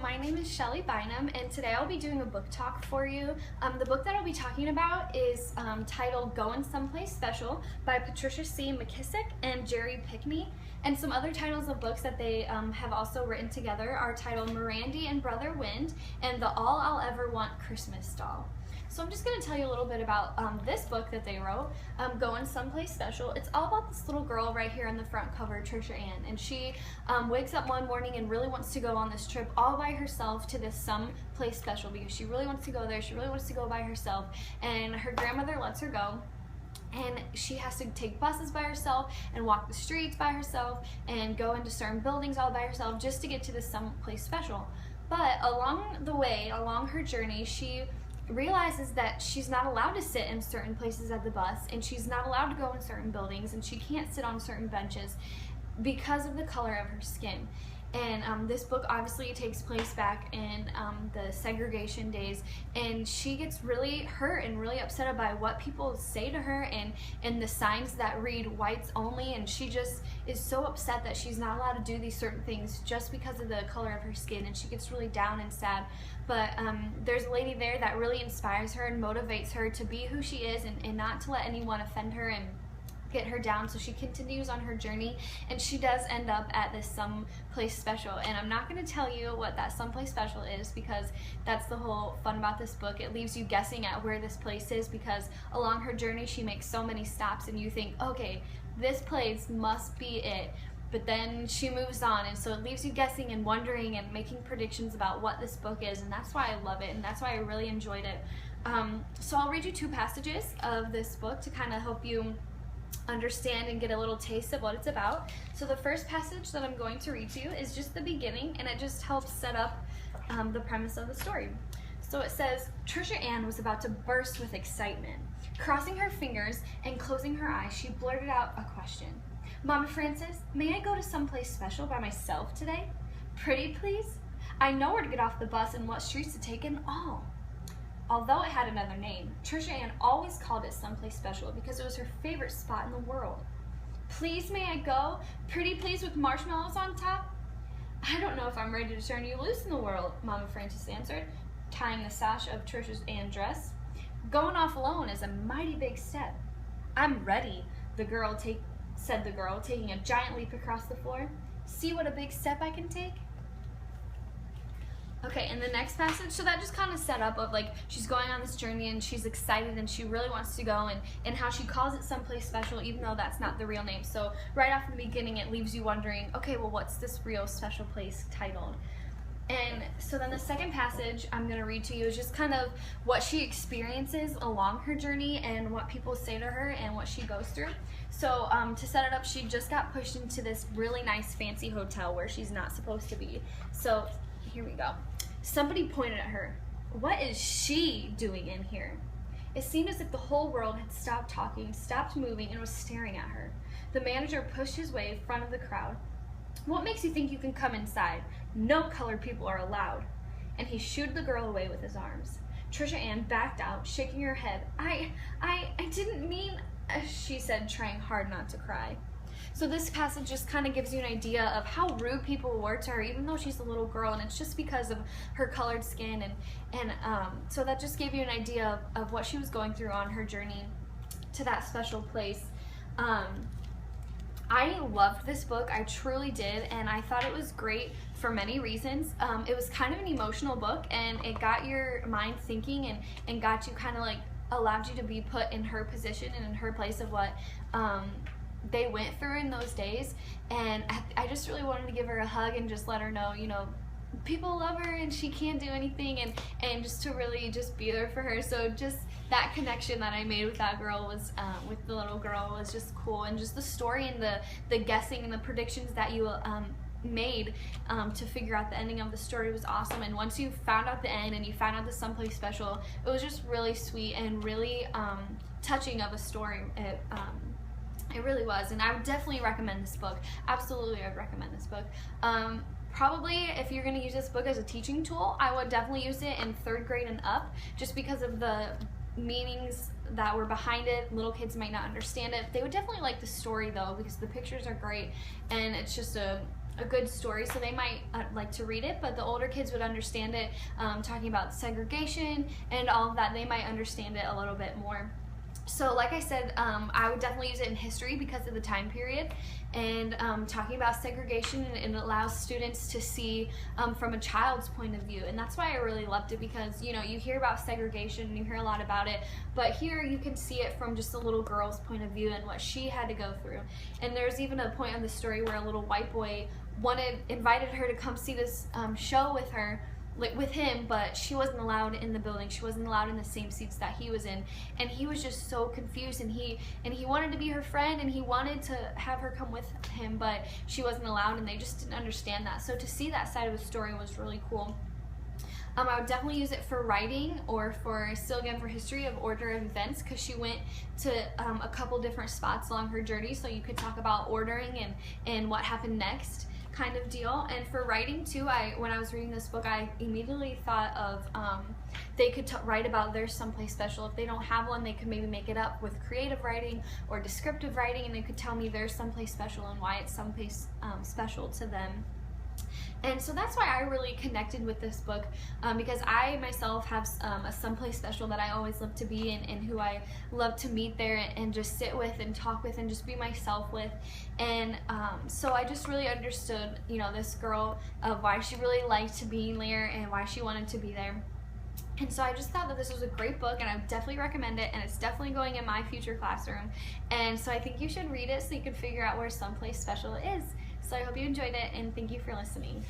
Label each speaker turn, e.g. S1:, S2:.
S1: my name is Shelly Bynum, and today I'll be doing a book talk for you. The book that I'll be talking about is titled Goin' Someplace Special by Patricia Mckissack and Pinkney. And some other titles of books that they have also written together are titled Mirandy and Brother Wind and The All I'll Ever Want Christmas Doll. So I'm just going to tell you a little bit about this book that they wrote, Goin' Someplace Special. It's all about this little girl right here on the front cover, Patricia, and she wakes up one morning and really wants to go on this trip all by herself to this someplace special because she really wants to go there. She really wants to go by herself, and her grandmother lets her go. And she has to take buses by herself and walk the streets by herself and go into certain buildings all by herself just to get to this someplace special. But along the way, along her journey, she realizes that she's not allowed to sit in certain places at the bus, and she's not allowed to go in certain buildings, and she can't sit on certain benches because of the color of her skin. And this book obviously takes place back in the segregation days, and she gets really hurt and really upset by what people say to her and the signs that read whites only, and she just is so upset that she's not allowed to do these certain things just because of the color of her skin, and she gets really down and sad. But there's a lady there that really inspires her and motivates her to be who she is and not to let anyone offend her and get her down, so she continues on her journey, and she does end up at this someplace special. And I'm not going to tell you what that someplace special is because that's the whole fun about this book. It leaves you guessing at where this place is because along her journey she makes so many stops and you think, okay, this place must be it. But then she moves on, and so it leaves you guessing and wondering and making predictions about what this book is, and that's why I love it, and that's why I really enjoyed it. So I'll read you two passages of this book to kind of help you understand and get a little taste of what it's about. So the first passage that I'm going to read to you is just the beginning, and it just helps set up the premise of the story. So it says, Trisha Ann was about to burst with excitement. Crossing her fingers and closing her eyes, she blurted out a question. Mama Frances, may I go to someplace special by myself today? Pretty please? I know where to get off the bus and what streets to take and all. Although it had another name, Trisha Ann always called it someplace special because it was her favorite spot in the world. Please may I go? Pretty please with marshmallows on top? I don't know if I'm ready to turn you loose in the world, Mama Frances answered, tying the sash of Trisha Ann's dress. Going off alone is a mighty big step. I'm ready, said the girl, taking a giant leap across the floor. See what a big step I can take? Okay, and the next passage, so that just kind of set up of like she's going on this journey and she's excited and she really wants to go, and how she calls it someplace special even though that's not the real name. So right off the beginning it leaves you wondering, okay, well what's this real special place titled? And so then the second passage I'm going to read to you is just kind of what she experiences along her journey and what people say to her and what she goes through. So to set it up, she just got pushed into this really nice fancy hotel where she's not supposed to be. So here we go. Somebody pointed at her. What is she doing in here? It seemed as if the whole world had stopped talking, stopped moving, and was staring at her. The manager pushed his way in front of the crowd. What makes you think you can come inside? No colored people are allowed. And he shooed the girl away with his arms. Trisha Ann backed out, shaking her head. I didn't mean, she said, trying hard not to cry. So this passage just kind of gives you an idea of how rude people were to her, even though she's a little girl, and it's just because of her colored skin, and so that just gave you an idea of what she was going through on her journey to that special place. I loved this book, I truly did, and I thought it was great for many reasons. It was kind of an emotional book, and it got your mind thinking and got you kind of like allowed you to be put in her position and in her place of what they went through in those days. And I just really wanted to give her a hug and just let her know, you know, people love her and she can't do anything, and just to really just be there for her. So just that connection that I made with that girl was with the little girl was just cool, and just the story and the guessing and the predictions that you made to figure out the ending of the story was awesome. And once you found out the end and you found out the someplace special, it was just really sweet and really touching of a story. It really was, and I would definitely recommend this book. Absolutely, I would recommend this book. Probably, if you're going to use this book as a teaching tool, I would definitely use it in 3rd grade and up, just because of the meanings that were behind it. Little kids might not understand it. They would definitely like the story though, because the pictures are great, and it's just a a good story, so they might like to read it, but the older kids would understand it, talking about segregation and all of that. They might understand it a little bit more. So like I said, I would definitely use it in history because of the time period, and talking about segregation, and it allows students to see from a child's point of view. And that's why I really loved it, because you hear about segregation and you hear a lot about it, but here you can see it from just a little girl's point of view and what she had to go through. And there's even a point in the story where a little white boy invited her to come see this show with him, but she wasn't allowed in the building. She wasn't allowed in the same seats that he was in, and he was just so confused, and he wanted to be her friend, and he wanted to have her come with him, but she wasn't allowed, and they just didn't understand that. So to see that side of the story was really cool. I would definitely use it for writing, or still again for history of order of events, because she went to a couple different spots along her journey, so you could talk about ordering and what happened next, kind of deal. And for writing too, when I was reading this book, I immediately thought of they could write about their someplace special. If they don't have one, they could maybe make it up with creative writing or descriptive writing, and they could tell me their someplace special and why it's someplace special to them. And so that's why I really connected with this book, because I myself have a someplace special that I always love to be in, and who I love to meet there and just sit with and talk with and just be myself with. And so I just really understood, this girl, of why she really liked being there and why she wanted to be there. And so I just thought that this was a great book, and I would definitely recommend it, and it's definitely going in my future classroom. And so I think you should read it so you can figure out where someplace special is. So I hope you enjoyed it, and thank you for listening.